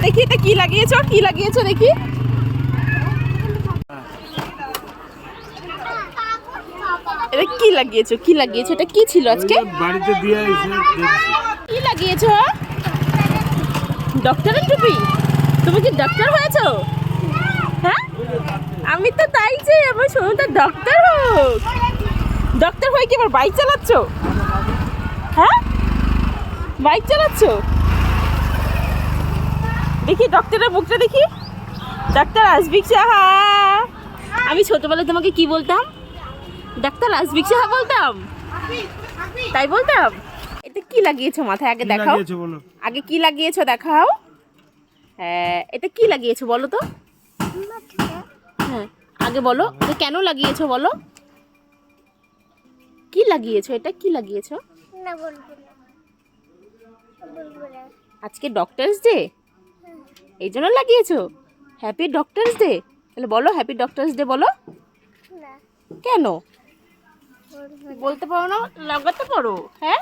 দেখি এটা কি লাগিয়েছো, কি লাগিয়েছো দেখি। এটা কি লাগিয়েছো, কি লাগিয়েছো, এটা কি ছিল আজকে বাড়িতে দিয়ে এসে কি লাগিয়েছো? ডক্টরের টুপি? তুমি কি ডক্টর হয়েছো? হ্যাঁ, আমি তো তাই চাই আমার সোনুটা ডক্টর হোক। ডক্টর হয়ে কি আবার বাইক চালাচ্ছো? হ্যাঁ, বাইক চালাচ্ছো? দেখি ডক্টরের মুখটা দেখি। ডাক্তার আসবিক সাহা। আমি ছোটবেলায় তোমাকে কি বলতাম? ডাক্তার আসবিক সাহা বলতাম, তাই বলতাম। এটা কি লাগিয়েছো মাথায় আগে দেখাও, আগে কি লাগিয়েছো দেখাও। হ্যাঁ, এটা কি লাগিয়েছো বলো তো? হ্যাঁ, আগে বলো এটা কেন লাগিয়েছো বলো। কি লাগিয়েছো, এটা কি লাগিয়েছো? না বলবো না, বলবো না। আজকে ডক্টরস ডে, এই জন্য লাগিয়েছো। Happy doctors day. তাহলে বলো হ্যাপি ডক্টরস ডে বলো। না কেন বলবো না। বলতে পারো না, লাগাতে পারো? হ্যাঁ,